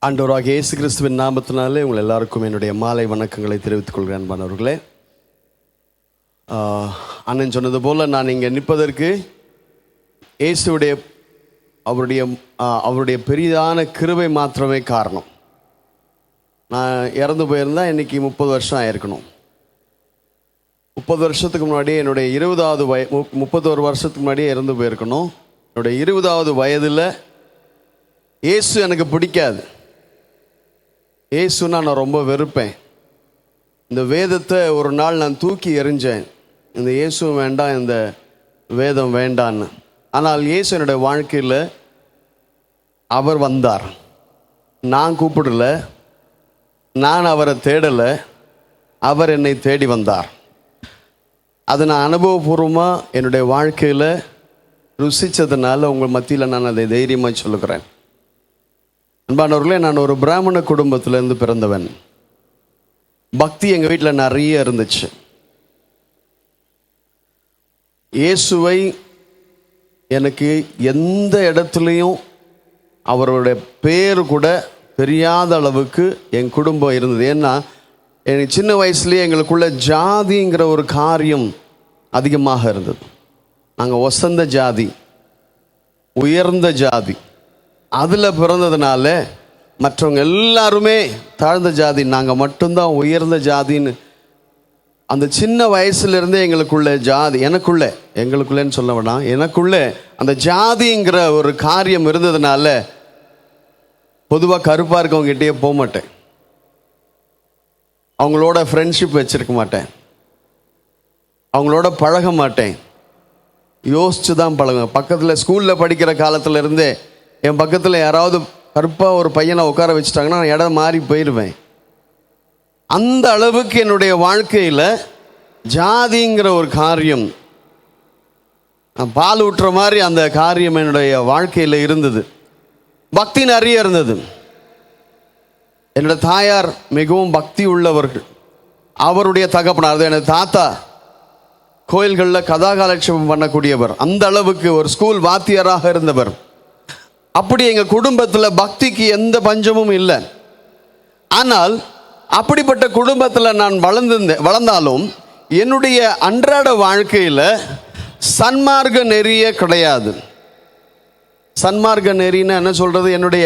ஆண்டவராகிய இயேசு கிறிஸ்துவின் நாமத்தினாலே உங்கள் எல்லாருக்கும் என்னுடைய மாலை வணக்கங்களை தெரிவித்துக் கொள்கிறேன் அன்பானவர்களே. அண்ணன் சொன்னது போல் நான் இங்கே நிற்பதற்கு இயேசுடைய அவருடைய பெரிதான கிருபை மாத்திரமே காரணம். நான் இறந்து போயிருந்தால் இன்றைக்கி 30 வருஷம் ஆயிருக்கணும். 30 வருஷத்துக்கு முன்னாடியே என்னுடைய 31 வருஷத்துக்கு முன்னாடியே இறந்து போயிருக்கணும். என்னுடைய 20வது வயதில் இயேசு எனக்கு பிடிக்காது. இயேசுன்னா நான் ரொம்ப வெறுப்பேன். இந்த வேதத்தை ஒரு நாள் நான் தூக்கி எறிஞ்சேன். இந்த இயேசுவும் வேண்டாம், இந்த வேதம் வேண்டான்னு. ஆனால் இயேசு என்னுடைய வாழ்க்கையில் அவர் வந்தார். நான் கூப்பிடல, நான் அவரை தேடலை, அவர் என்னை தேடி வந்தார். அதை நான் அனுபவபூர்வமாக என்னுடைய வாழ்க்கையில் ருசித்ததுனால உங்கள் மத்தியில் நான் அதை தைரியமாக சொல்லுகிறேன். அன்பானவர்களே, நான் ஒரு பிராமண குடும்பத்திலேருந்து பிறந்தவன். பக்தி எங்கள் வீட்டில் நிறைய இருந்துச்சு. இயேசுவை எனக்கு எந்த இடத்துலையும் அவருடைய பேர் கூட தெரியாத அளவுக்கு என் குடும்பம் இருந்தது. ஏன்னா எனக்கு சின்ன வயசுலேயே எங்களுக்குள்ள ஜாதிங்கிற ஒரு காரியம் அதிகமாக இருந்தது. நாங்கள் வசந்த ஜாதி, உயர்ந்த ஜாதி. அதில் பிறந்ததுனால மற்றவங்க எல்லாருமே தாழ்ந்த ஜாதி, நாங்கள் மட்டும்தான் உயர்ந்த ஜாதின்னு அந்த சின்ன வயசுலேருந்தே எங்களுக்குள்ள ஜாதி, எங்களுக்குள்ளேன்னு சொல்ல வேணாம், எனக்குள்ளே அந்த ஜாதிங்கிற ஒரு காரியம் இருந்ததுனால பொதுவாக கருப்பாக இருக்கவங்ககிட்டயே போக மாட்டேன், அவங்களோட ஃப்ரெண்ட்ஷிப் வச்சுருக்க மாட்டேன், அவங்களோட பழக மாட்டேன், யோசித்து தான் பழகுவேன். பக்கத்தில் ஸ்கூலில் படிக்கிற காலத்தில் இருந்தே என் பக்கத்தில் யாராவது கருப்பாக ஒரு பையனை உட்கார வச்சுட்டாங்கன்னா நான் இடம் மாறி போயிடுவேன். அந்த அளவுக்கு என்னுடைய வாழ்க்கையில் ஜாதிங்கிற ஒரு காரியம், பால் ஊட்டுற மாதிரி அந்த காரியம் என்னுடைய வாழ்க்கையில் இருந்தது. பக்தி நிறைய இருந்தது. என்னோட தாயார் மிகவும் பக்தி உள்ளவர்கள். அவருடைய தகப்பனார், அது எனது தாத்தா, கோயில்களில் கதாகாலட்சேபம் பண்ணக்கூடியவர். அந்த அளவுக்கு ஒரு ஸ்கூல் வாத்தியாராக இருந்தவர். அப்படி எங்கள் குடும்பத்தில் பக்திக்கு எந்த பஞ்சமும் இல்லை. ஆனால் அப்படிப்பட்ட குடும்பத்தில் நான் வளர்ந்தாலும் என்னுடைய அன்றாட வாழ்க்கையில் சன்மார்க்க நெறியே கிடையாது. சன்மார்க்க நெறின்னு என்ன சொல்கிறது, என்னுடைய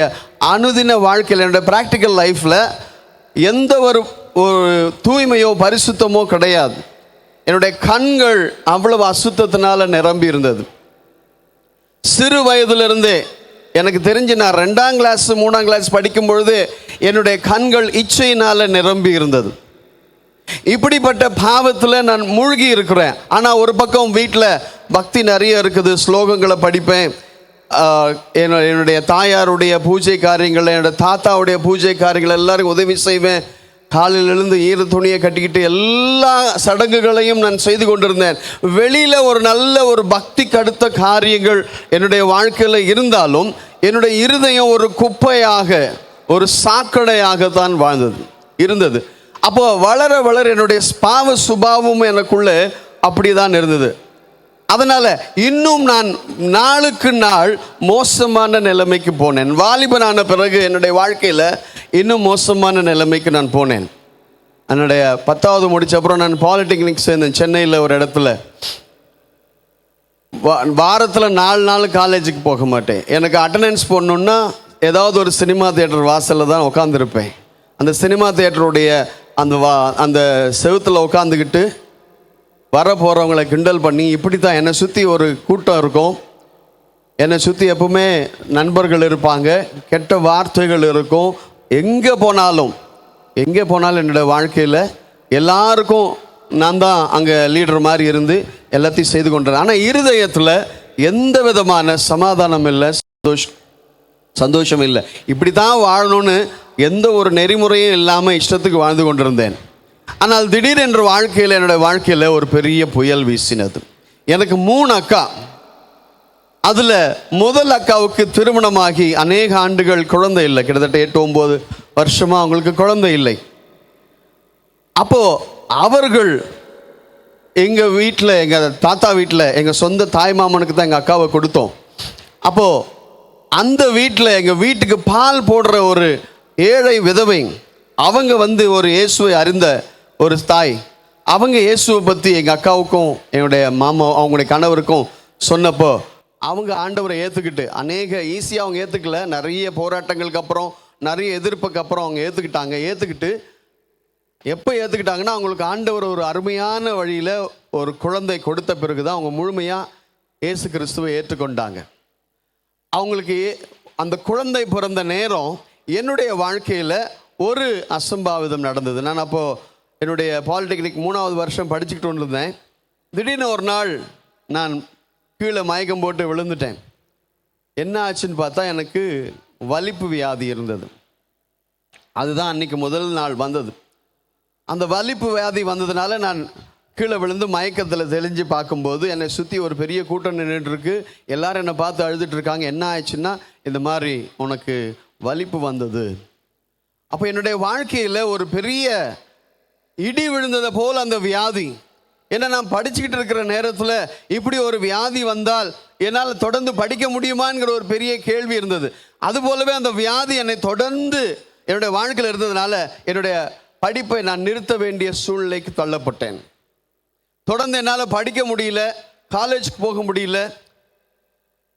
அனுதின வாழ்க்கையில், என்னுடைய ப்ராக்டிக்கல் லைஃப்பில் எந்த ஒரு தூய்மையோ பரிசுத்தமோ கிடையாது. என்னுடைய கண்கள் அவ்வளவு அசுத்தத்தினால நிரம்பி இருந்தது. சிறு வயதிலிருந்தே எனக்கு தெரிஞ்சு நான் 2ஆம் கிளாஸ் 3ஆம் கிளாஸ் படிக்கும் பொழுது என்னுடைய கண்கள் இச்சையினால் நிரம்பி இருந்தது. இப்படிப்பட்ட பாவத்தில் நான் மூழ்கி இருக்கிறேன். ஆனால் ஒரு பக்கம் வீட்டில் பக்தி நிறைய இருக்குது, ஸ்லோகங்களை படிப்பேன், என்னுடைய தாயாருடைய பூஜை காரியங்கள், என்னுடைய தாத்தாவுடைய பூஜை காரியங்கள் எல்லாருக்கும் உதவி செய்வேன். காலையில் எழுந்து ஈர துணியை கட்டிக்கிட்டு எல்லா சடங்குகளையும் நான் செய்து கொண்டிருந்தேன். வெளியில் ஒரு நல்ல ஒரு பக்திக்கு அடுத்த காரியங்கள் என்னுடைய வாழ்க்கையில் இருந்தாலும் என்னுடைய இருதயம் ஒரு குப்பையாக, ஒரு சாக்கடையாக தான் இருந்தது. அப்போ வளர வளர என்னுடைய பாவ சுபாவமும் எனக்குள்ளே அப்படி தான் இருந்தது. அதனால் இன்னும் நான் நாளுக்கு நாள் மோசமான நிலைமைக்கு போனேன். வாலிபனான பிறகு என்னுடைய வாழ்க்கையில் இன்னும் மோசமான நிலைமைக்கு நான் போனேன். என்னுடைய 10வது முடித்த அப்புறம் நான் பாலிடெக்னிக் சேர்ந்தேன் சென்னையில் ஒரு இடத்துல. வாரத்தில் 4 நாள் காலேஜுக்கு போக மாட்டேன். எனக்கு அட்டண்டன்ஸ் போடணுன்னா ஏதாவது ஒரு சினிமா தியேட்டர் வாசலில் தான் உட்காந்துருப்பேன். அந்த சினிமா தியேட்டருடைய அந்த செவுத்தில் உட்காந்துக்கிட்டு வர போகிறவங்களை கிண்டல் பண்ணி, இப்படி தான் என்னை சுற்றி ஒரு கூட்டம் இருக்கும். என்னை சுற்றி எப்பவுமே நண்பர்கள் இருப்பாங்க, கெட்ட வார்த்தைகள் இருக்கும். எங்கே போனாலும் என்னோடய வாழ்க்கையில் எல்லாருக்கும் நான் தான் அங்கே லீடர் மாதிரி இருந்து எல்லாத்தையும் செய்து கொண்டேன். ஆனால் இருதயத்தில் எந்த விதமான சமாதானம் இல்லை, சந்தோஷம் இல்லை. இப்படி தான் வாழணும்னு எந்த ஒரு நெறிமுறையும் இல்லாமல் இஷ்டத்துக்கு வாழ்ந்து கொண்டிருந்தேன். ஆனால் திடீரென்று என்னுடைய வாழ்க்கையில் ஒரு பெரிய புயல் வீசினது. எனக்கு 3 அக்கா. அதில் முதல் அக்காவுக்கு திருமணமாகி அநேக ஆண்டுகள் குழந்தை இல்லை, கிட்டத்தட்ட 8-9 வருஷமாக அவங்களுக்கு குழந்தை இல்லை. அப்போது அவர்கள் எங்கள் வீட்டில், எங்கள் தாத்தா வீட்டில், எங்கள் சொந்த தாய் மாமனுக்கு தான் எங்கள் அக்காவை கொடுத்தோம். அப்போது அந்த வீட்டில் எங்கள் வீட்டுக்கு பால் போடுற ஒரு ஏழை விதவை, அவங்க ஒரு இயேசுவை அறிந்த ஒரு தாய். அவங்க இயேசுவை பற்றி எங்கள் அக்காவுக்கும் என்னுடைய மாமா அவங்களுடைய கணவருக்கும் சொன்னப்போ அவங்க ஆண்டவரை ஏற்றுக்கிட்டு, ஈஸியாக அவங்க ஏற்றுக்கல, நிறைய போராட்டங்களுக்கு அப்புறம், நிறைய எதிர்ப்புக்கு அப்புறம் அவங்க ஏற்றுக்கிட்டு எப்போ ஏற்றுக்கிட்டாங்கன்னா, அவங்களுக்கு ஆண்டவர் ஒரு அருமையான வழியில் ஒரு குழந்தை கொடுத்த பிறகு தான் அவங்க முழுமையாக இயேசு கிறிஸ்துவை ஏற்றுக்கொண்டாங்க. அவங்களுக்கு அந்த குழந்தை பிறந்த நேரம் என்னுடைய வாழ்க்கையில் ஒரு அசம்பாவிதம் நடந்தது. நான் அப்போது என்னுடைய பாலிடெக்னிக் 3வது வருஷம் படிச்சுக்கிட்டு இருந்தேன். திடீர்னு ஒரு நாள் நான் கீழே மயக்கம் போட்டு விழுந்துட்டேன். என்ன ஆச்சுன்னு பார்த்தா எனக்கு வலிப்பு வியாதி இருந்தது. அதுதான் அன்றைக்கி முதல் நாள் வந்தது. அந்த வலிப்பு வியாதி வந்ததுனால நான் கீழே விழுந்து மயக்கத்தில் தெளிஞ்சு பார்க்கும்போது என்னை சுற்றி ஒரு பெரிய கூட்டம் நின்றுட்டுருக்கு. எல்லாரும் என்னை பார்த்து அழுதுட்டுருக்காங்க. என்ன ஆயிடுச்சுன்னா, இந்த மாதிரி உனக்கு வலிப்பு வந்தது. அப்போ என்னுடைய வாழ்க்கையில் ஒரு பெரிய இடி விழுந்ததை போல் அந்த வியாதி. ஏன்னா நான் படிச்சுக்கிட்டு இருக்கிற நேரத்தில் இப்படி ஒரு வியாதி வந்தால் என்னால் தொடர்ந்து படிக்க முடியுமாங்கிற ஒரு பெரிய கேள்வி இருந்தது. அதுபோலவே அந்த வியாதி என்னை தொடர்ந்து என்னுடைய வாழ்க்கையில் இருந்ததுனால என்னுடைய படிப்பை நான் நிறுத்த வேண்டிய சூழ்நிலைக்கு தள்ளப்பட்டேன். தொடர்ந்து என்னால் படிக்க முடியல, காலேஜுக்கு போக முடியல,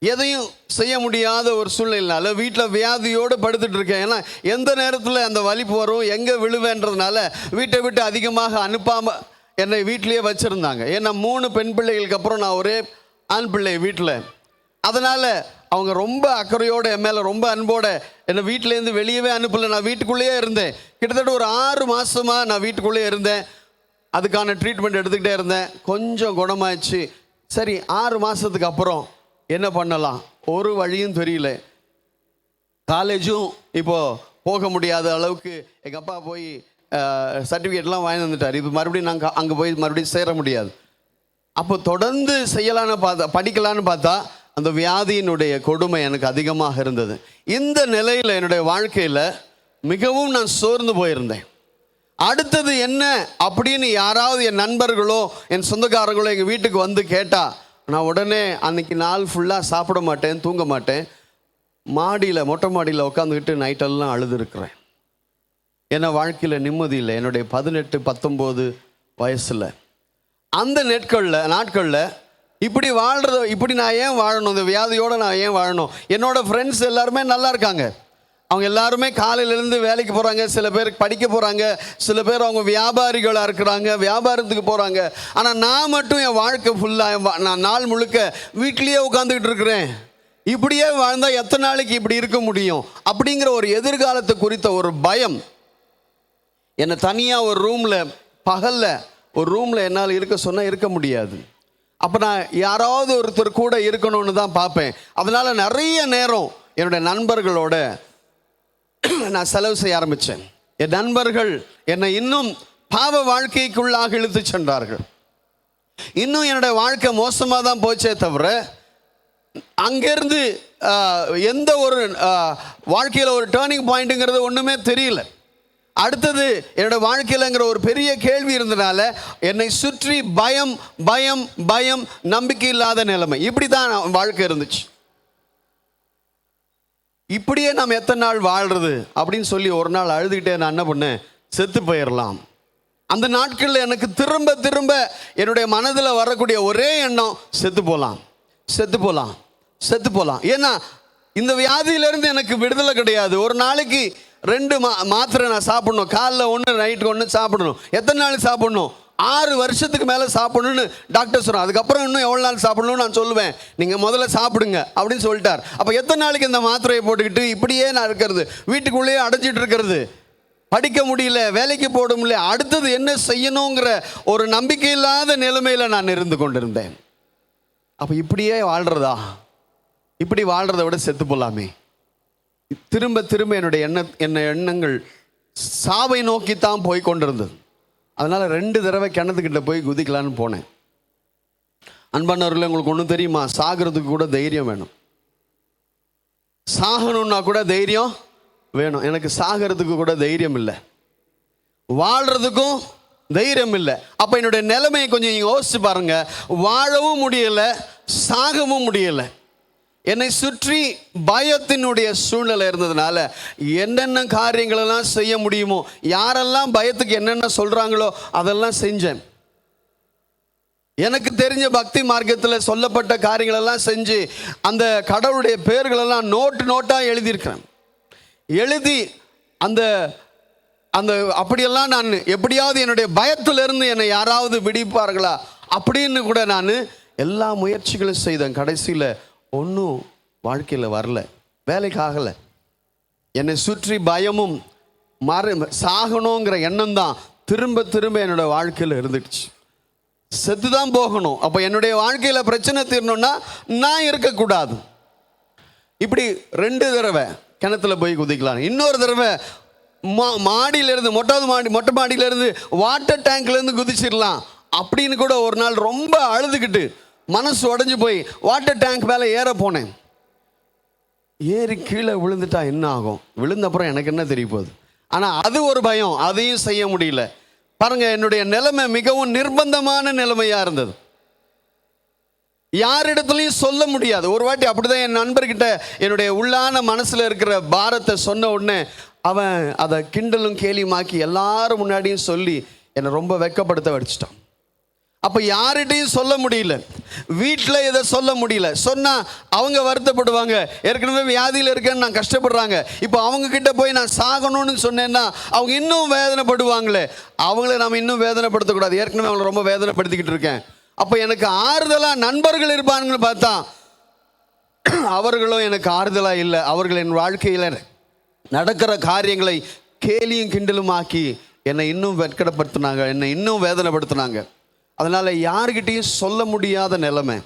எதையும் செய்ய முடியாத ஒரு சூழ்நிலைனால வீட்டில் வியாதியோடு படுத்துட்டு இருக்கேன். ஏன்னா எந்த நேரத்தில் அந்த வலிப்பு வரும், எங்கே விழுவேன்றதுனால வீட்டை விட்டு அதிகமாக அனுப்பாமல் என்னை வீட்டிலேயே வச்சுருந்தாங்க. ஏன்னா 3 பெண் பிள்ளைகளுக்கு அப்புறம் நான் ஒரே ஆண் பிள்ளை வீட்டில். அதனால் அவங்க ரொம்ப அக்கறையோடு என் மேலே ரொம்ப அன்போடு என்னை வீட்டிலேருந்து வெளியவே அனுப்பலை. நான் வீட்டுக்குள்ளேயே இருந்தேன். கிட்டத்தட்ட ஒரு 6 மாதமாக நான் வீட்டுக்குள்ளேயே இருந்தேன். அதுக்கான ட்ரீட்மெண்ட் எடுத்துக்கிட்டே இருந்தேன். கொஞ்சம் குணமாயிடுச்சு. சரி, 6 மாதத்துக்கு அப்புறம் என்ன பண்ணலாம், ஒரு வழியும் தெரியல. காலேஜும் இப்போது போக முடியாத அளவுக்கு எங்கள் அப்பா போய் சர்டிஃபிகேட்லாம் வாங்கி வந்துட்டார். இப்போ மறுபடியும் நாங்கள் அங்கே போய் மறுபடியும் சேர முடியாது. அப்போ தொடர்ந்து படிக்கலான்னு பார்த்தா அந்த வியாதியினுடைய கொடுமை எனக்கு அதிகமாக இருந்தது. இந்த நிலையில் என்னுடைய வாழ்க்கையில் மிகவும் நான் சோர்ந்து போயிருந்தேன். அடுத்தது என்ன அப்படின்னு யாராவது என் நண்பர்களோ என் சொந்தக்காரங்களோ எங்கள் வீட்டுக்கு வந்து கேட்டால் நான் உடனே அன்றைக்கி நாள் ஃபுல்லாக சாப்பிட மாட்டேன், தூங்க மாட்டேன். மொட்டை மாடியில் உட்காந்துக்கிட்டு நைட்டெல்லாம் அழுதுருக்கிறேன். ஏன்னா வாழ்க்கையில் நிம்மதி இல்லை. என்னுடைய 18, 19 வயசில் அந்த நாட்களில் இப்படி நான் ஏன் வாழணும், இந்த வியாதியோடு நான் ஏன் வாழணும்? என்னோடய ஃப்ரெண்ட்ஸ் எல்லாருமே நல்லா இருக்காங்க. அவங்க எல்லாருமே காலையிலேருந்து வேலைக்கு போகிறாங்க, சில பேர் படிக்க போகிறாங்க, சில பேர் அவங்க வியாபாரிகளாக இருக்கிறாங்க, வியாபாரத்துக்கு போகிறாங்க. ஆனால் நான் மட்டும் என் வாழ்க்கை ஃபுல்லாக நான் நாள் முழுக்க வீட்லேயே உட்காந்துக்கிட்டு இருக்கிறேன். இப்படியே வாழ்ந்தால் எத்தனை நாளைக்கு இப்படி இருக்க முடியும் அப்படிங்கிற ஒரு எதிர்காலத்தை குறித்த ஒரு பயம் என்னை தனியாக ஒரு ரூமில் என்னால் இருக்க சொன்னால் இருக்க முடியாது. அப்போ நான் யாராவது ஒருத்தர் கூட இருக்கணும்னு தான் பார்ப்பேன். அதனால் நிறைய நேரம் என்னுடைய நண்பர்களோட நான் செலவு செய்ய ஆரம்பித்தேன். என் நண்பர்கள் என்னை இன்னும் பாவ வாழ்க்கைக்குள்ளாக இழுத்து சென்றார்கள். இன்னும் என்னுடைய வாழ்க்கை மோசமாக தான் போச்சே தவிர அங்கேருந்து எந்த ஒரு வாழ்க்கையில் ஒரு டேர்னிங் பாயிண்ட்டுங்கிறது ஒன்றுமே தெரியல. அடுத்தது என்னோட வாழ்க்கையிலங்கிற ஒரு பெரிய கேள்வி இருந்தனால என்னை சுற்றி பயம் பயம் பயம் நம்பிக்கை இல்லாத நிலைமை. இப்படி தான் வாழ்க்கை இருந்துச்சு. இப்படியே நாம் எத்தனை நாள் வாழ்றது அப்படின்னு சொல்லி ஒரு நாள் அழுதுகிட்டே நான் என்ன பண்ணேன், செத்து போயிடலாம். அந்த நாட்களில் எனக்கு திரும்ப திரும்ப என்னுடைய மனதில் வரக்கூடிய ஒரே எண்ணம், செத்து போகலாம் செத்து போகலாம் செத்து போகலாம். ஏன்னா இந்த வியாதியிலேருந்து எனக்கு விடுதலை கிடையாது. ஒரு நாளைக்கு 2 மாத்திரை நான் சாப்பிடணும். காலைல 1 நைட்டு 1 சாப்பிடணும். எத்தனை நாள் சாப்பிடணும்? 6 வருஷத்துக்கு மேலே சாப்பிடணும்னு டாக்டர் சொல்கிறார். அதுக்கப்புறம் இன்னும் எவ்வளோ நாள் சாப்பிடணும்னு நான் சொல்லுவேன். நீங்கள் முதல்ல சாப்பிடுங்க அப்படின்னு சொல்லிட்டார். அப்போ எத்தனை நாளைக்கு இந்த மாத்திரையை போட்டுக்கிட்டு இப்படியே நான் இருக்கிறது, வீட்டுக்குள்ளேயே அடைஞ்சிட்டு இருக்கிறது, படிக்க முடியல, வேலைக்கு போட முடியல, அடுத்தது என்ன செய்யணுங்கிற ஒரு நம்பிக்கை இல்லாத நிலைமையில் நான் இருந்து கொண்டிருந்தேன். அப்போ இப்படியே வாழ்கிறதா? இப்படி வாழ்கிறத விட செத்து போகலாமே. திரும்ப திரும்ப என்னுடைய எண்ணங்கள் சாவை நோக்கித்தான் போய் கொண்டிருந்தது. அதனால் 2 தடவை கிணத்துக்கிட்ட போய் குதிக்கலான்னு போனேன். அன்பானவர்களே, உங்களுக்கு ஒன்றும் தெரியுமா? சாகிறதுக்கு கூட தைரியம் வேணும். சாகணும்னா கூட தைரியம் வேணும். எனக்கு சாகிறதுக்கு கூட தைரியம் இல்லை, வாழ்கிறதுக்கும் தைரியம் இல்லை. அப்போ என்னுடைய நிலைமையை கொஞ்சம் யோசிச்சு பாருங்க. வாழவும் முடியலை, சாகவும் முடியலை. என்னை சுற்றி பயத்தினுடைய சூழ்நிலை இருந்ததுனால என்னென்ன காரியங்களெல்லாம் செய்ய முடியுமோ, யாரெல்லாம் பயத்துக்கு என்னென்ன சொல்கிறாங்களோ அதெல்லாம் செஞ்சேன். எனக்கு தெரிஞ்ச பக்தி மார்க்கத்தில் சொல்லப்பட்ட காரியங்களெல்லாம் செஞ்சு அந்த கடவுளுடைய பெயர்களெல்லாம் நோட்டாக எழுதியிருக்கிறேன். எழுதி அந்த அந்த அப்படியெல்லாம் நான் எப்படியாவது என்னுடைய பயத்திலிருந்து என்னை யாராவது விடுவிப்பார்களா அப்படின்னு கூட நான் எல்லா முயற்சிகளும் செய்தேன். கடைசியில் ஒன்றும் வாழ்க்கையில் வரல, வேலைக்கு ஆகலை. என்னை சுற்றி பயமும் சாகணுங்கிற எண்ணம் தான் திரும்ப திரும்ப என்னோட வாழ்க்கையில் இருந்துடுச்சு. செத்து தான் போகணும். அப்போ என்னுடைய வாழ்க்கையில் பிரச்சனை தீரணும்னா நான் இருக்கக்கூடாது. இப்படி 2 தடவை கிணத்துல போய் குதிக்கலாம். இன்னொரு தடவை மாடியிலேருந்து மொட்டை மாடியிலேருந்து வாட்டர் டேங்க்லேருந்து குதிச்சிடலாம் அப்படின்னு கூட ஒரு நாள் ரொம்ப அழுதுகிட்டு மனசு உடஞ்சி போய் வாட்டர் டேங்க் மேலே ஏற போனேன். ஏறி கீழே விழுந்துட்டா என்ன ஆகும்? விழுந்த அப்புறம் எனக்கு என்ன தெரிய போகுது? ஆனால் அது ஒரு பயம், அதையும் செய்ய முடியல. பாருங்க, என்னுடைய நிலைமை மிகவும் நிர்பந்தமான நிலைமையாக இருந்தது. யாரிடத்துலையும் சொல்ல முடியாது. ஒரு வாட்டி அப்படிதான் என் நண்பர்கிட்ட என்னுடைய உள்ளான மனசில் இருக்கிற பாரத்தை சொன்ன உடனே அவன் அதை கிண்டலும் கேலியுமாக்கி எல்லாரும் முன்னாடியும் சொல்லி என்னை ரொம்ப வெட்கப்படுத்த வச்சுட்டான். அப்போ யார்கிட்டையும் சொல்ல முடியல, வீட்டில் இதை சொல்ல முடியல. சொன்னால் அவங்க வருத்தப்படுவாங்க, ஏற்கனவே வியாதியில் இருக்கேன்னு நான் கஷ்டப்படுறாங்க. இப்போ அவங்கக்கிட்ட போய் நான் சாகணும்னு சொன்னேன்னா அவங்க இன்னும் வேதனைப்படுவாங்களே. அவங்கள நம்ம இன்னும் வேதனைப்படுத்தக்கூடாது, ஏற்கனவே அவங்கள ரொம்ப வேதனைப்படுத்திக்கிட்டு இருக்கேன். அப்போ எனக்கு ஆறுதலாக நண்பர்கள் இருப்பாங்கன்னு பார்த்தா அவர்களும் எனக்கு ஆறுதலாக இல்லை. அவர்கள் என் வாழ்க்கையில் நடக்கிற காரியங்களை கேலியும் கிண்டலும் ஆக்கி என்னை இன்னும் வெட்கப்படுத்தினாங்க, என்னை இன்னும் வேதனைப்படுத்தினாங்க. அதனால் யார்கிட்டையும் சொல்ல முடியாத நிலைமை,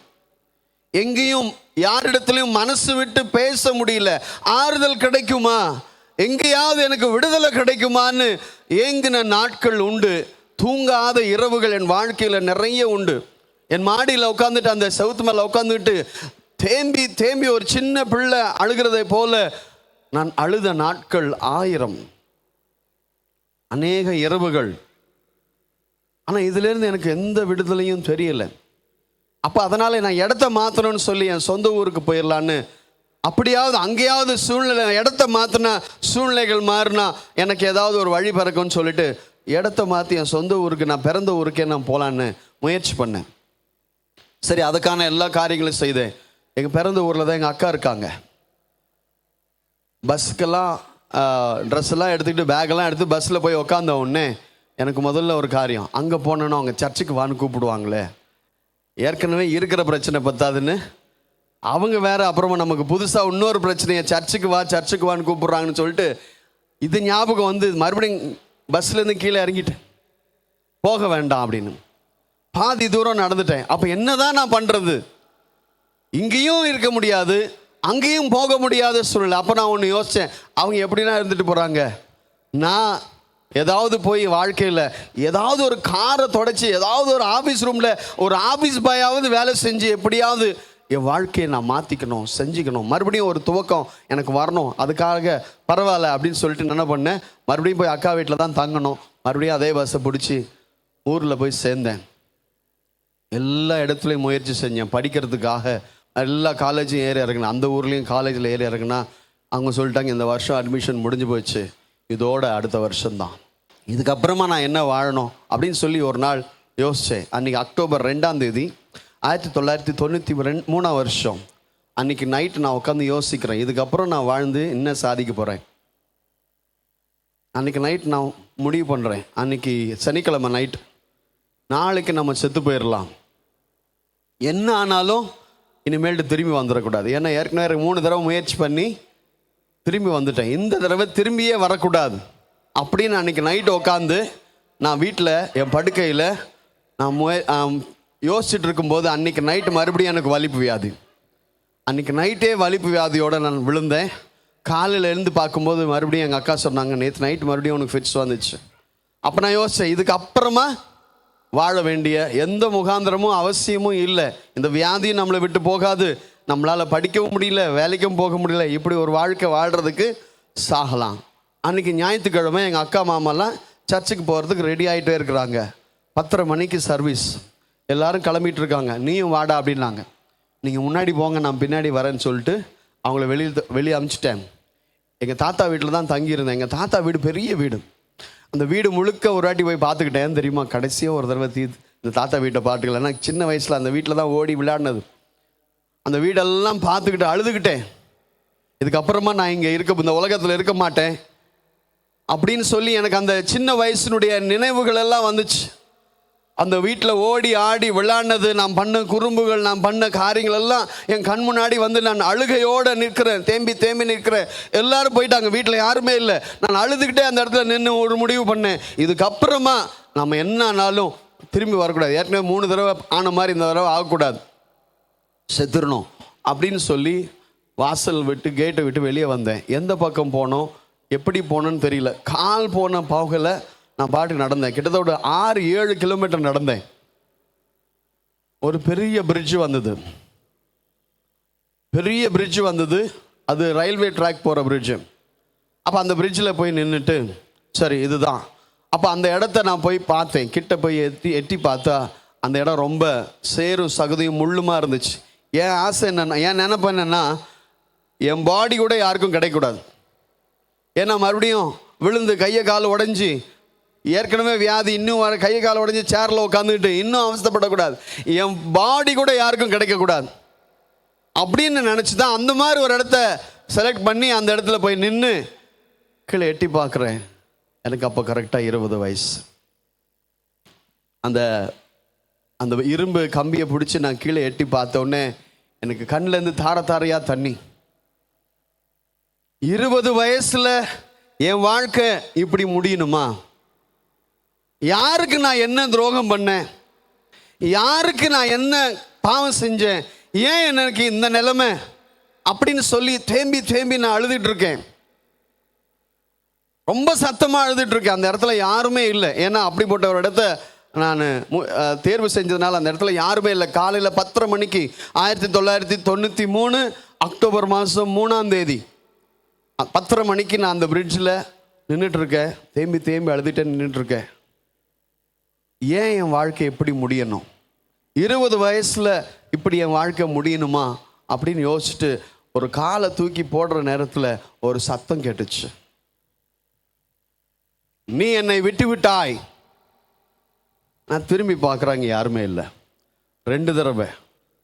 எங்கேயும் யாரிடத்துலையும் மனசு விட்டு பேச முடியல. ஆறுதல் கிடைக்குமா, எங்கேயாவது எனக்கு விடுதலை கிடைக்குமான்னு ஏங்கின நாட்கள் உண்டு. தூங்காத இரவுகள் என் வாழ்க்கையில் நிறைய உண்டு. என் மாடியில் உட்காந்துட்டு அந்த செவுத்து மேலே உட்காந்துட்டு தேம்பி தேம்பி ஒரு சின்ன பிள்ளை அழுகிறதை போல நான் அழுத நாட்கள் 1000, அநேக இரவுகள். ஆனால் இதிலேருந்து எனக்கு எந்த விடுதலையும் தெரியலை. அப்போ அதனால் நான் இடத்த மாற்றணும்னு சொல்லி என் சொந்த ஊருக்கு போயிடலான்னு, அப்படியாவது அங்கேயாவது சூழ்நிலை இடத்த மாற்றினா சூழ்நிலைகள் மாறினா எனக்கு ஏதாவது ஒரு வழி பிறக்கும்னு சொல்லிட்டு இடத்த மாற்றி என் சொந்த ஊருக்கு, நான் பிறந்த ஊருக்கே நான் போகலான்னு முயற்சி பண்ணேன். சரி, அதுக்கான எல்லா காரியங்களும் செய்தேன். எங்கள் பிறந்த ஊரில் தான் எங்கள் அக்கா இருக்காங்க. பஸ்ஸுக்கெல்லாம் ட்ரெஸ்ஸெல்லாம் எடுத்துக்கிட்டு பேக்கெல்லாம் எடுத்து பஸ்ஸில் போய் உக்காந்த உடனே எனக்கு முதல்ல ஒரு காரியம், அங்கே போனோன்னா அவங்க சர்ச்சுக்கு வான்னு கூப்பிடுவாங்களே, ஏற்கனவே இருக்கிற பிரச்சனை பத்தாதுன்னு அவங்க வேறு அப்புறமா நமக்கு புதுசாக இன்னொரு பிரச்சனையை சர்ச்சுக்கு வான்னு கூப்பிட்றாங்கன்னு சொல்லிட்டு இது ஞாபகம் வந்து மறுபடியும் பஸ்லேருந்து கீழே இறங்கிட்டேன், போக வேண்டாம் அப்படின்னு. பாதி தூரம் நடந்துட்டேன். அப்போ என்ன தான் நான் பண்ணுறது? இங்கேயும் இருக்க முடியாது, அங்கேயும் போக முடியாத சூழ்நிலை. அப்போ நான் ஒன்று யோசித்தேன், அவங்க எப்படின்னா இருந்துட்டு போகிறாங்க, நான் ஏதாவது போய் வாழ்க்கையில் ஏதாவது ஒரு காரை தொடச்சி ஏதாவது ஒரு ஆஃபீஸ் ரூமில் ஒரு ஆஃபீஸ் பாயாவது வேலை செஞ்சு எப்படியாவது என் வாழ்க்கையை நான் மாற்றிக்கணும், செஞ்சுக்கணும், மறுபடியும் ஒரு துவக்கம் எனக்கு வரணும். அதுக்காக பரவாயில்ல அப்படின்னு சொல்லிட்டு என்ன பண்ணேன், மறுபடியும் போய் அக்கா வீட்டில் தான் தங்கணும். மறுபடியும் அதே பஸ்ஸை பிடிச்சி ஊரில் போய் சேர்ந்தேன். எல்லா இடத்துலையும் முயற்சி செஞ்சேன் படிக்கிறதுக்காக. எல்லா காலேஜும் ஏறி இறங்கினேன். அந்த ஊர்லேயும் காலேஜில் ஏறி இறங்கினா அவங்க சொல்லிட்டாங்க, இந்த வருஷம் அட்மிஷன் முடிஞ்சு போச்சு, இதோட அடுத்த வருஷம்தான், இதுக்கப்புறமா நான் என்ன வாழணும் அப்படின்னு சொல்லி ஒரு நாள் யோசித்தேன். அன்றைக்கி அக்டோபர் 2ஆம் தேதி 1993 வருஷம். அன்றைக்கி நைட்டு நான் உட்காந்து யோசிக்கிறேன், இதுக்கப்புறம் நான் வாழ்ந்து என்ன சாதிக்க போகிறேன். அன்றைக்கி நைட் நான் முடிவு பண்ணுறேன், அன்றைக்கி சனிக்கிழமை நைட், நாளைக்கு நம்ம செத்து போயிடலாம், என்ன ஆனாலும் இனிமேல்ட்டு திரும்பி வந்துடக்கூடாது. ஏன்னா ஏற்கனவே 3 தடவை முயற்சி பண்ணி திரும்பி வந்துட்டேன், இந்த தடவை திரும்பியே வரக்கூடாது அப்படின்னு அன்றைக்கி நைட்டு உட்காந்து நான் வீட்டில் என் படுக்கையில் நான் யோசிச்சுட்டு இருக்கும்போது அன்றைக்கி நைட்டு மறுபடியும் எனக்கு வலிப்பு வியாதி. அன்றைக்கி நைட்டே வலிப்பு வியாதியோடு நான் விழுந்தேன். காலையில் எழுந்து பார்க்கும்போது மறுபடியும் எங்கள் அக்கா சொன்னாங்க, நேற்று நைட்டு மறுபடியும் உனக்கு ஃபிட்ஸ் வந்துச்சு. அப்போ நான் யோசித்தேன், இதுக்கு அப்புறமா வாழ வேண்டிய எந்த முகாந்திரமும் அவசியமும் இல்லை, இந்த வியாதியும் நம்மளை விட்டு போகாது, நம்மளால் படிக்கவும் முடியல, வேலைக்கும் போக முடியல, இப்படி ஒரு வாழ்க்கை வாழ்கிறதுக்கு சாகலாம். அன்றைக்கி ஞாயிற்றுக்கிழமை எங்கள் அக்கா மாமாலாம் சர்ச்சுக்கு போகிறதுக்கு ரெடி ஆகிட்டே இருக்கிறாங்க. 10:30 மணிக்கு சர்வீஸ், எல்லோரும் கிளம்பிட்டு இருக்காங்க, நீயும் வாடா அப்படின்னாங்க. நீங்கள் முன்னாடி போங்க, நான் பின்னாடி வரேன்னு சொல்லிட்டு அவங்கள வெளியே அனுப்பிச்சிட்டேன். எங்கள் தாத்தா வீட்டில் தான் தங்கியிருந்தேன். எங்கள் தாத்தா வீடு பெரிய வீடு. அந்த வீடு முழுக்க ஒரு வாட்டி போய் பார்த்துக்கிட்டேன். தெரியுமா, கடைசியாக ஒரு தடவை இந்த தாத்தா வீட்டை பார்த்துக்கல. ஏன்னா சின்ன வயசில் அந்த வீட்டில் தான் ஓடி விளையாடினது. அந்த வீடெல்லாம் பார்த்துக்கிட்டு அழுதுகிட்டேன். இதுக்கப்புறமா நான் இங்கே இந்த உலகத்தில் இருக்க மாட்டேன் அப்படின்னு சொல்லி எனக்கு அந்த சின்ன வயசினுடைய நினைவுகள் எல்லாம் வந்துச்சு. அந்த வீட்டில் ஓடி ஆடி விளையாடினது, நான் பண்ண குறும்புகள், நான் பண்ண காரியங்கள் எல்லாம் என் கண் முன்னாடி வந்து நான் அழுகையோடு நிற்கிறேன், தேம்பி நிற்கிறேன். எல்லாரும் போயிட்டாங்க, வீட்டில் யாருமே இல்லை. நான் அழுதுகிட்டே அந்த இடத்துல நின்று ஒரு முடிவு பண்ணேன், இதுக்கப்புறமா நம்ம என்ன ஆனாலும் திரும்பி வரக்கூடாது. ஏற்கனவே 3 தடவை ஆன மாதிரி இந்த தடவை ஆகக்கூடாது, செத்துடணும் அப்படின்னு சொல்லி வாசல் விட்டு கேட்டை விட்டு வெளியே வந்தேன். எந்த பக்கம் போனோம், எப்படி போனோன்னு தெரியல. கால் போன போகலை, நான் பாட்டுக்கு நடந்தேன். கிட்டத்தட்ட 6-7 கிலோமீட்டர் நடந்தேன். ஒரு பெரிய பிரிட்ஜ் வந்தது. அது ரயில்வே ட்ராக் போகிற பிரிட்ஜு. அப்போ அந்த பிரிட்ஜில் போய் நின்றுட்டு சரி இதுதான். அப்போ அந்த இடத்த நான் போய் பார்த்தேன். கிட்ட போய் எட்டி பார்த்தா அந்த இடம் ரொம்ப சேரும் சகதியும் முள்ளுமா இருந்துச்சு. என் ஆசை என்னென்னா, என் நினைப்பு என்னென்னா, என் பாடி கூட யாருக்கும் கிடைக்கக்கூடாது. ஏன்னா மறுபடியும் விழுந்து கையை கால் உடைஞ்சி, ஏற்கனவே வியாதி, இன்னும் வர கையை கால் உடைஞ்சி சேரில் உட்காந்துக்கிட்டு இன்னும் அவஸ்தைப்படக்கூடாது. என் பாடி கூட யாருக்கும் கிடைக்கக்கூடாது அப்படின்னு நினச்சி தான் அந்த மாதிரி ஒரு இடத்த செலக்ட் பண்ணி அந்த இடத்துல போய் நின்று கீழே எட்டி பார்க்குறேன். எனக்கு அப்போ கரெக்டாக 20 வயசு. அந்த அந்த இரும்பு கம்பியை பிடிச்சி நான் கீழே எட்டி பார்த்தோன்னே எனக்கு கண்ணிலேருந்து தாரையாக தண்ணி. 20 வயசில் என் வாழ்க்கை இப்படி முடியணுமா? யாருக்கு நான் என்ன துரோகம் பண்ணேன்? யாருக்கு நான் என்ன பாவம் செஞ்சேன்? ஏன் எனக்கு இந்த நிலைமை அப்படின்னு சொல்லி தேம்பி நான் அழுதுட்டு இருக்கேன். ரொம்ப சத்தமாக அழுதுட்டு இருக்கேன். அந்த இடத்துல யாருமே இல்லை. ஏன்னா அப்படிப்பட்ட ஒரு இடத்த நான் தேர்வு செஞ்சதுனால அந்த இடத்துல யாருமே இல்லை. காலையில் 10:30 மணிக்கு 1993 அக்டோபர் மாதம் 3ஆம் தேதி 10:30 மணிக்கு நான் அந்த பிரிட்ஜில் நின்றுட்டுருக்கேன். தேம்பி அழுதுகிட்டே நின்றுட்டுருக்கேன். ஏன் என் வாழ்க்கை எப்படி முடியணும்? 20 வயசில் இப்படி என் வாழ்க்கை முடியணுமா அப்படின்னு யோசிச்சுட்டு ஒரு காலை தூக்கி போடுற நேரத்தில் ஒரு சத்தம் கேட்டுச்சு, நீ என்னை விட்டு விட்டாய். நான் திரும்பி பார்க்குறாங்க, யாருமே இல்லை. 2 தடவை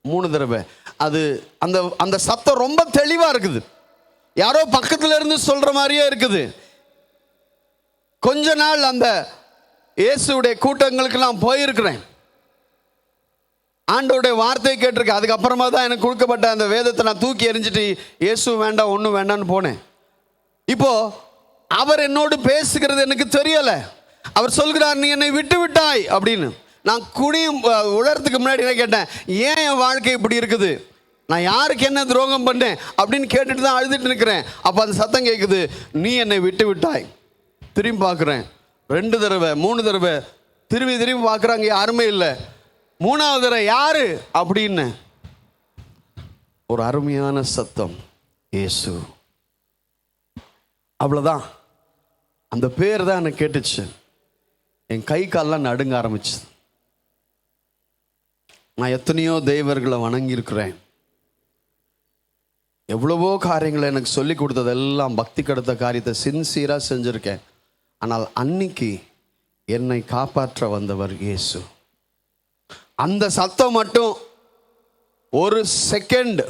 3 தடவை அது அந்த அந்த சத்தம் ரொம்ப தெளிவாக இருக்குது. யாரோ பக்கத்தில் இருந்து சொல்கிற மாதிரியே இருக்குது. கொஞ்ச நாள் அந்த இயேசுடைய கூட்டங்களுக்கு நான் போயிருக்கிறேன், ஆண்டோடைய வார்த்தையை கேட்டிருக்கேன். அதுக்கப்புறமா தான் எனக்கு கொடுக்கப்பட்ட அந்த வேதத்தை நான் தூக்கி எறிஞ்சிட்டு இயேசு வேண்டாம் ஒன்றும் வேண்டான்னு போனேன். இப்போ அவர் என்னோடு பேசுகிறது எனக்கு தெரியலை. அவர் சொல்கிறார், நீ என்னை விட்டு விட்டாய் அப்படின்னு. நான் குடியும் உழறதுக்கு முன்னாடி என்ன கேட்டேன், ஏன் என் வாழ்க்கை இப்படி இருக்குது, நான் யாருக்கு என்ன துரோகம் பண்ணேன் அப்படின்னு கேட்டுட்டு தான் அழுதுட்டு இருக்கிறேன். அப்போ அந்த சத்தம் கேட்குது, நீ என்னை விட்டு விட்டாய். திரும்பி பார்க்குறேன், 2 தடவை 3 தடவை திரும்பி பார்க்குறாங்க, யாருமே இல்லை. 3ஆவது தடவை யாரு அப்படின்னு ஒரு அருமையான சத்தம், இயேசு. அவ்வளோதான், அந்த பேர் தான் எனக்கு கேட்டுச்சு. என் கை காலெலாம் நடுங்க ஆரம்பிச்சு. நான் எத்தனையோ தெய்வர்களை வணங்கியிருக்கிறேன், எவ்வளவோ காரியங்களை எனக்கு சொல்லி கொடுத்ததெல்லாம் பக்தி கடுத்த காரியத்தை சின்சியராக செஞ்சுருக்கேன். ஆனால் அன்னைக்கு என்னை காப்பாற்ற வந்தவர் இயேசு. அந்த சத்தம் மட்டும் ஒரு செகண்ட்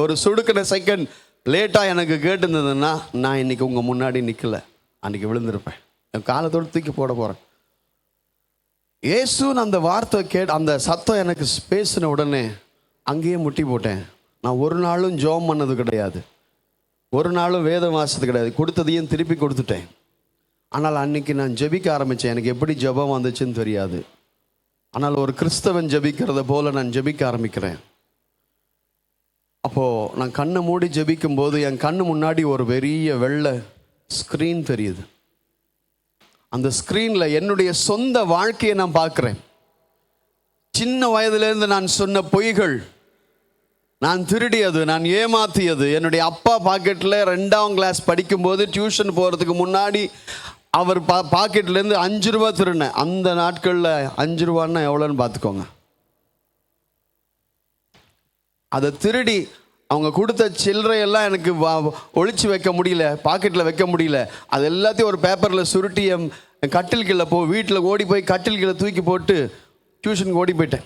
ஒரு சுடுக்கிற செகண்ட் லேட்டாக எனக்கு கேட்டுருந்ததுன்னா நான் இன்னைக்கு உங்கள் முன்னாடி நிற்கல, அன்றைக்கி விழுந்திருப்பேன். என் காலத்தோடு தூக்கி போட போகிறேன். இயேசுன்னு அந்த வார்த்தை அந்த சத்தம் எனக்கு பேசின உடனே அங்கேயே முட்டி போட்டேன். நான் ஒரு நாளும் ஜெபம் பண்ணது கிடையாது, ஒரு நாளும் வேதம் வாசித்தது கிடையாது, கொடுத்ததையும் திருப்பி கொடுத்துட்டேன். ஆனால் அன்னைக்கு நான் ஜெபிக்க ஆரம்பித்தேன். எனக்கு எப்படி ஜெபம் வந்துச்சுன்னு தெரியாது. ஆனால் ஒரு கிறிஸ்தவன் ஜெபிக்கிறத போல நான் ஜெபிக்க ஆரம்பிக்கிறேன். அப்போது நான் கண்ணை மூடி ஜெபிக்கும் போது என் கண்ணு முன்னாடி ஒரு பெரிய வெள்ளை ஸ்க்ரீன் தெரியுது. அந்த ஸ்க்ரீனில் என்னுடைய சொந்த வாழ்க்கையை நான் பார்க்குறேன். சின்ன வயதிலேருந்து நான் சொன்ன பொய்கள், நான் திருடியது, நான் ஏமாத்தியது. என்னுடைய அப்பா பாக்கெட்டில் 2ஆம் கிளாஸ் படிக்கும்போது டியூஷன் போகிறதுக்கு முன்னாடி அவர் பாக்கெட்லேருந்து 5 ரூபா திருடினேன். அந்த நாட்களில் 5 ரூபான்னா எவ்வளோன்னு பார்த்துக்கோங்க. அதை திருடி அவங்க கொடுத்த சில்லறையெல்லாம் எனக்கு ஒளிச்சு வைக்க முடியல, பாக்கெட்டில் வைக்க முடியல. அது எல்லாத்தையும் ஒரு பேப்பரில் சுருட்டி என் கட்டில் கீழே வீட்டில் ஓடி போய் கட்டில் கீழே தூக்கி போட்டு டியூஷனுக்கு ஓடி போயிட்டேன்.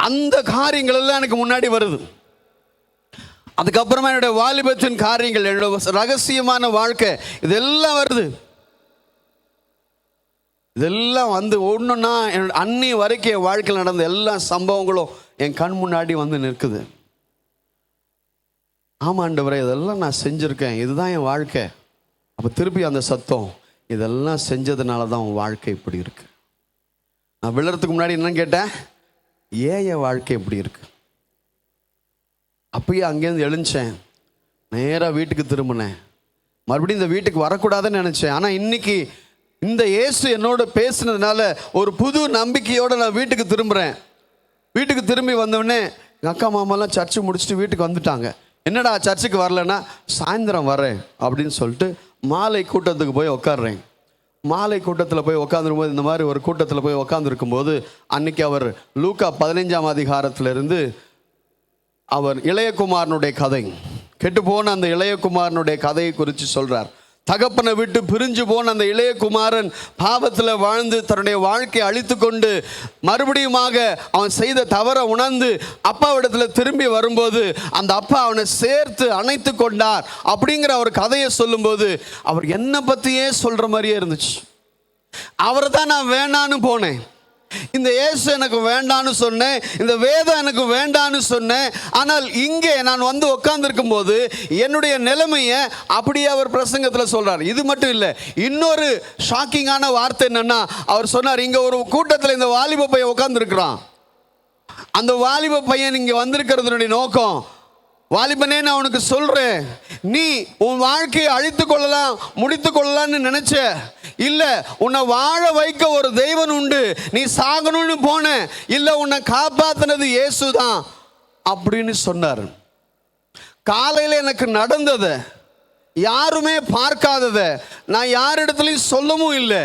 அந்த காரியங்கள் எல்லாம் எனக்கு முன்னாடி வருது. அதுக்கப்புறமா என்னுடைய வாலிபத்தின் காரியங்கள், என்னோட ரகசியமான வாழ்க்கை, இதெல்லாம் வருது. இதெல்லாம் வந்து ஒன்றுன்னா என்னோட அன்னி வரைக்கும் என் வாழ்க்கையில் நடந்த எல்லா சம்பவங்களும் என் கண் முன்னாடி வந்து நிற்குது. ஆமாண்டவரே, இதெல்லாம் நான் செஞ்சுருக்கேன், இதுதான் என் வாழ்க்கை. அப்போ திருப்பி அந்த சத்தம், இதெல்லாம் செஞ்சதுனால தான் உன் வாழ்க்கை இப்படி இருக்கு. நான் விழுறதுக்கு முன்னாடி என்னன்னு கேட்டேன், ஏன் என் வாழ்க்கை இப்படி இருக்கு? அப்பயே அங்கேருந்து எழுந்தேன், நேராக வீட்டுக்கு திரும்பினேன். மறுபடியும் இந்த வீட்டுக்கு வரக்கூடாதுன்னு நினச்சேன். ஆனால் இன்னைக்கு இந்த இயேசு என்னோட பேசுனதுனால ஒரு புது நம்பிக்கையோடு நான் வீட்டுக்கு திரும்புகிறேன். வீட்டுக்கு திரும்பி வந்தோடனே எங்கள் அக்கா மாமாலாம் சர்ச்சு முடிச்சுட்டு வீட்டுக்கு வந்துட்டாங்க. என்னடா சர்ச்சுக்கு வரலன்னா, சாயந்தரம் வரேன் அப்படின்னு சொல்லிட்டு மாலை கூட்டத்துக்கு போய் உட்காடுறேன். மாலை கூட்டத்தில் போய் உட்காந்துருக்கும்போது, இந்த மாதிரி ஒரு கூட்டத்தில் போய் உட்காந்துருக்கும்போது, அன்னைக்கு அவர் லூக்கா 15ஆம் அதிகாரத்திலிருந்து அவர் இளையகுமாரனுடைய கதை, கெட்டுப்போன அந்த இளையகுமாரனுடைய கதையை குறித்து சொல்கிறார். தகப்பனை விட்டு பிரிஞ்சு போன அந்த இளையகுமாரன் பாவத்தில் வாழ்ந்து தன்னுடைய வாழ்க்கையை அழித்து கொண்டு மறுபடியுமாக அவன் செய்த தவறை உணர்ந்து அப்பாவிடத்தில் திரும்பி வரும்போது அந்த அப்பா அவனை சேர்த்து அணைத்து கொண்டார் அப்படிங்கிற ஒரு கதையை சொல்லும்போது அவர் என்னை பற்றியே சொல்கிற மாதிரியே இருந்துச்சு. அவரை தான் நான் வேண்டான்னு போனேன், இந்த இயேசு எனக்கு வேண்டான்னு சொன்னேன், இந்த வேதம் எனக்கு வேண்டான்னு சொன்னேன். ஆனால் இங்கே நான் வந்து உட்கார்ந்துருக்கும் போது என்னுடைய நிலைமையை அப்படியே அவர் பிரசங்கத்தில் சொல்றார். இது மட்டும் இல்லை, இன்னொரு ஷாக்கிங்கான வார்த்தை என்னன்னா, அவர் சொன்னார், இங்கே ஒரு கூட்டத்தில் இந்த வாலிப பையன் உட்கார்ந்துருக்கிறான். அந்த வாலிப பையன் இங்கே வந்திருக்கிறதுனுடைய நோக்கம், வாலிபனே நான் உனக்கு சொல்றேன், நீ உன் வாழ்க்கையை அழித்து கொள்ளலாம், முடித்து கொள்ளலாம்னு நினைச்ச, இல்ல உன்னை வாழ வைக்க ஒரு தெய்வன் உண்டு, நீ சாகணும்னு போன, இல்ல உன்னை காப்பாத்தினது இயேசு தான் அப்படின்னு சொன்னார். காலையில் எனக்கு நடந்ததை, யாருமே பார்க்காதத நான் யாரிடத்துலையும் சொல்லவும் இல்லை.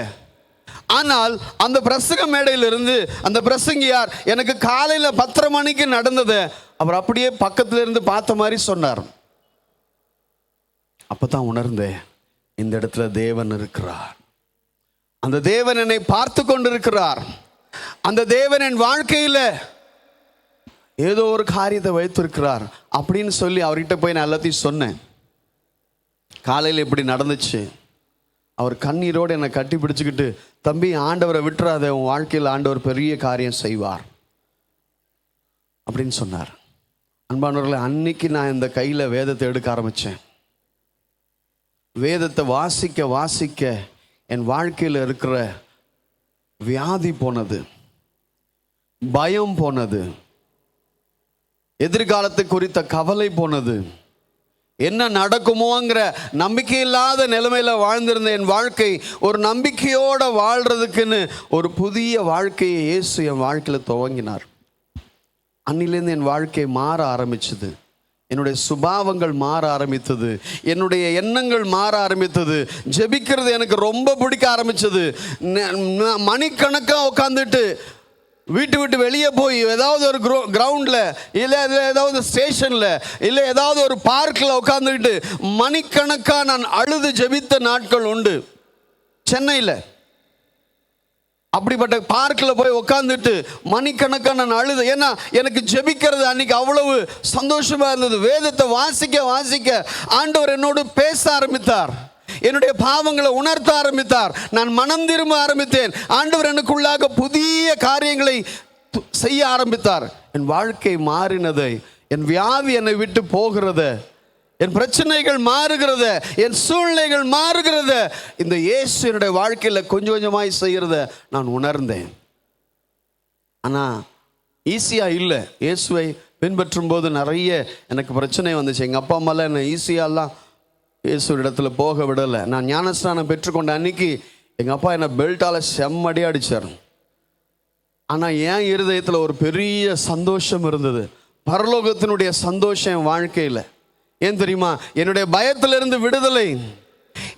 ஆனால் அந்த பிரசங்க மேடையிலிருந்து அந்த பிரசங்கியார் எனக்கு காலையில் 10:30 மணிக்கு நடந்ததை அவர் அப்படியே பக்கத்துல இருந்து பார்த்த மாதிரி சொன்னார். அப்பதான் உணர்ந்தேன், இந்த இடத்துல தேவன் இருக்கிறார், அந்த தேவன் என்னை பார்த்து கொண்டிருக்கிறார், அந்த தேவன் என் வாழ்க்கையில் ஏதோ ஒரு காரியத்தை வைத்திருக்கிறார் அப்படின்னு சொல்லி அவர்கிட்ட போய் நான் எல்லாத்தையும் சொன்னேன். காலையில் இப்படி நடந்துச்சு. அவர் கண்ணீரோடு என்னை கட்டி பிடிச்சிக்கிட்டு, தம்பி ஆண்டவரை விட்டுறாத, உன் வாழ்க்கையில் ஆண்டவர் பெரிய காரியம் செய்வார் அப்படின்னு சொன்னார். அன்பானவர்களே, அன்னைக்கு நான் இந்த கையில் வேதத்தை எடுக்க ஆரம்பித்தேன். வேதத்தை வாசிக்க வாசிக்க என் வாழ்க்கையில் இருக்கிற வியாதி போனது, பயம் போனது, எதிர்காலத்தை குறித்த கவலை போனது, என்ன நடக்குமோங்கிற நம்பிக்கை இல்லாத நிலைமையில வாழ்ந்திருந்த என் வாழ்க்கை ஒரு நம்பிக்கையோட வாழ்றதுக்குன்னு ஒரு புதிய வாழ்க்கையை இயேசு என் வாழ்க்கையில் துவங்கினார். அன்னிலேருந்து என் வாழ்க்கை மாற ஆரம்பிச்சது, என்னுடைய சுபாவங்கள் மாற ஆரம்பித்தது, என்னுடைய எண்ணங்கள் மாற ஆரம்பித்தது, ஜெபிக்கிறது எனக்கு ரொம்ப பிடிக்க ஆரம்பிச்சது. மணிக்கணக்காக உட்காந்துட்டு வீட்டு விட்டு வெளியே போய் ஏதாவது ஒரு கிரவுண்டில் இல்லை ஏதாவது ஸ்டேஷனில் இல்லை ஏதாவது ஒரு பார்க்கில் உட்காந்துக்கிட்டு மணிக்கணக்காக நான் அழுது ஜெபித்த நாட்கள் உண்டு சென்னையில். அப்படிப்பட்ட பார்க்கில் போய் உட்காந்துட்டு மணிக்கணக்காக நான் அழுது. ஏன்னா எனக்கு ஜெபிக்கிறது அன்னைக்கு அவ்வளவு சந்தோஷமாக இருந்தது. வேதத்தை வாசிக்க வாசிக்க ஆண்டவர் என்னோடு பேச ஆரம்பித்தார், என்னுடைய பாவங்களை உணர்த்த ஆரம்பித்தார், நான் மனம் திரும்ப ஆரம்பித்தேன். ஆண்டவர் எனக்குள்ளாக புதிய காரியங்களை செய்ய ஆரம்பித்தார். என் வாழ்க்கை மாறினதை, என் வியாதி என்னை விட்டு போகிறத, என் பிரச்சனைகள் மாறுகிறத, என் சூழ்நிலைகள் மாறுகிறத இந்த இயேசு என்னுடைய வாழ்க்கையில் கொஞ்சம் கொஞ்சமாய் செய்கிறத நான் உணர்ந்தேன். ஆனால் ஈஸியாக இல்லை. இயேசுவை பின்பற்றும் போது நிறைய எனக்கு பிரச்சனை வந்துச்சு. எங்கள் அப்பா அம்மாலாம் என்னை ஈஸியாலாம் இயேசு இடத்துல போக விடலை. நான் ஞானஸ்நானம் பெற்றுக்கொண்ட அன்னைக்கு எங்கள் அப்பா என்னை பெல்ட்டால் செம்மடியாக அடித்தார். ஆனால் என் இருதயத்தில் ஒரு பெரிய சந்தோஷம் இருந்தது, பரலோகத்தினுடைய சந்தோஷம் என் வாழ்க்கையில். ஏன் தெரியுமா? என்னுடைய பயத்திலிருந்து விடுதலை,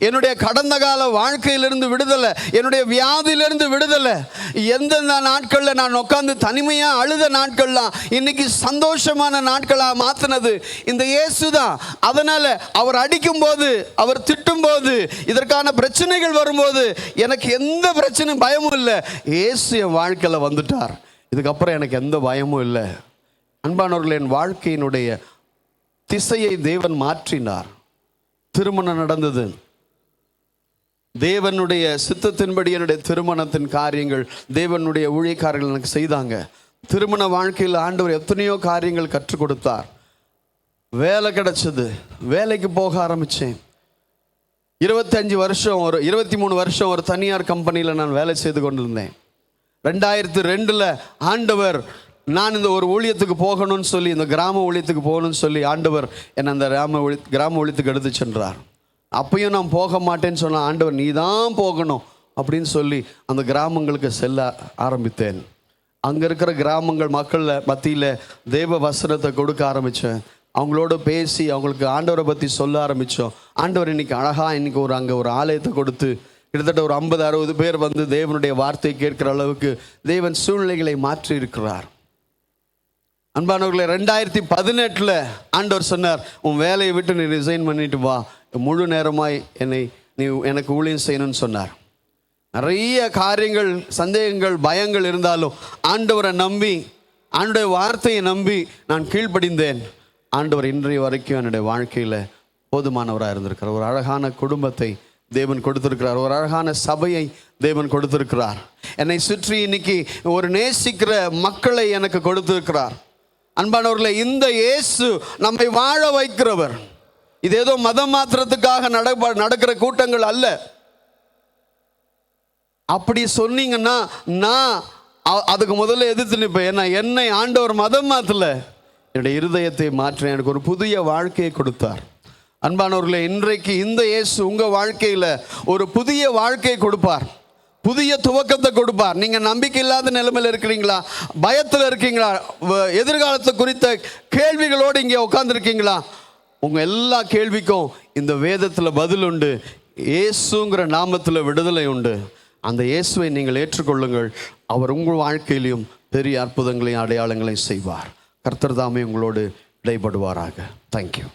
என்னுடைய கடந்த கால வாழ்க்கையிலிருந்து விடுதலை, என்னுடைய வியாதியிலிருந்து விடுதலை. எந்தெந்த நாட்களில் நான் உட்காந்து தனிமையாக அழுத நாட்கள்லாம் இன்னைக்கு சந்தோஷமான நாட்களாக மாற்றினது இந்த இயேசு தான். அதனால் அவர் அடிக்கும்போது, அவர் திட்டும்போது, இதற்கான பிரச்சனைகள் வரும்போது எனக்கு எந்த பிரச்சனையும் பயமும் இல்லை. இயேசு என் வாழ்க்கையில் வந்துட்டார், இதுக்கப்புறம் எனக்கு எந்த பயமும் இல்லை. அன்பானவர்கள், என் வாழ்க்கையினுடைய திசையை தேவன் மாற்றினார். திருமணம் நடந்தது. தேவனுடைய சித்தத்தின்படி என்னுடைய திருமணத்தின் காரியங்கள் தேவனுடைய ஊழியக்காரர்கள் எனக்கு செய்தாங்க. திருமண வாழ்க்கையில் ஆண்டவர் எத்தனையோ காரியங்கள் கற்றுக் கொடுத்தார். வேலை கிடைச்சது, வேலைக்கு போக ஆரம்பித்தேன். 23 வருஷம் ஒரு தனியார் கம்பெனியில் நான் வேலை செய்து கொண்டிருந்தேன். 2002 ஆண்டவர் நான் இந்த ஒரு ஊழியத்துக்கு போகணும்னு சொல்லி, இந்த கிராம ஊழியத்துக்கு போகணும்னு சொல்லி ஆண்டவர் என்னை அந்த கிராம ஊழியத்துக்கு எடுத்து சென்றார். அப்பயும் நான் போக மாட்டேன்னு சொன்ன ஆண்டவர், நீ தான் போகணும் அப்படின்னு சொல்லி அந்த கிராமங்களுக்கு செல்ல ஆரம்பித்தேன். அங்கே இருக்கிற கிராமங்கள் மக்கள் மத்தியில் தேவ வசனத்தை கொடுக்க ஆரம்பித்தேன். அவங்களோட பேசி அவங்களுக்கு ஆண்டவரை பற்றி சொல்ல ஆரம்பித்தோம். ஆண்டவர் இன்னைக்கு அழகாக இன்னைக்கு அங்கே ஒரு ஆலயத்தை கொடுத்து கிட்டத்தட்ட ஒரு 50-60 பேர் வந்து தேவனுடைய வார்த்தை கேட்கிற அளவுக்கு தேவன் சூழ்நிலைகளை மாற்றி இருக்கிறார். அன்பானவர்களே, 2018 ஆண்டவர் சொன்னார், உன் வேலையை விட்டு நீ ரிசைன் பண்ணிட்டு வா, முழு நேரமாய் நீ எனக்கு ஊழியம் செய்யணும்னு சொன்னார். நிறைய காரியங்கள், சந்தேகங்கள், பயங்கள் இருந்தாலும் ஆண்டவரை நம்பி, ஆண்டவருடைய வார்த்தையை நம்பி நான் கீழ்ப்படிந்தேன். ஆண்டவர் இன்றைய வரைக்கும் என்னுடைய வாழ்க்கையில் போதுமானவராக இருந்திருக்கிறார். ஒரு அழகான குடும்பத்தை தேவன் கொடுத்திருக்கிறார். ஒரு அழகான சபையை தேவன் கொடுத்திருக்கிறார். என்னை சுற்றி இன்னைக்கு ஒரு நேசிக்கிற மக்களை எனக்கு கொடுத்திருக்கிறார். அன்பானவர்களே, இந்த இயேசு நம்மை வாழ வைக்கிறவர். இது ஏதோ மதம் மாத்திரத்துக்காக நடக்கிற கூட்டங்கள் அல்ல. அப்படி சொன்னீங்கன்னா நான் அதுக்கு முதல்ல எதிர்த்து நிற்பேன். ஏன்னா என்னை ஆண்டவர் மதம் மாற்றல, என்னுடைய இருதயத்தை மாற்ற எனக்கு ஒரு புதிய வாழ்க்கையை கொடுத்தார். அன்பானவர்களே, இன்றைக்கு இந்த இயேசு உங்கள் வாழ்க்கையில் ஒரு புதிய வாழ்க்கையை கொடுப்பார், புதிய துவக்கத்தை கொடுப்பார். நீங்கள் நம்பிக்கை இல்லாத நிலைமையில் இருக்கிறீங்களா, பயத்தில் இருக்கீங்களா, எதிர்காலத்தை குறித்த கேள்விகளோடு இங்கே உட்காந்துருக்கீங்களா, உங்கள் எல்லா கேள்விக்கும் இந்த வேதத்தில் பதில் உண்டு. இயேசுங்கிற நாமத்தில் விடுதலை உண்டு. அந்த இயேசுவை நீங்கள் ஏற்றுக்கொள்ளுங்கள். அவர் உங்கள் வாழ்க்கையிலையும் பெரிய அற்புதங்களையும் அடையாளங்களையும் செய்வார். கர்த்தர் தாமே உங்களோடு இடைப்படுவாராக. தேங்க்யூ.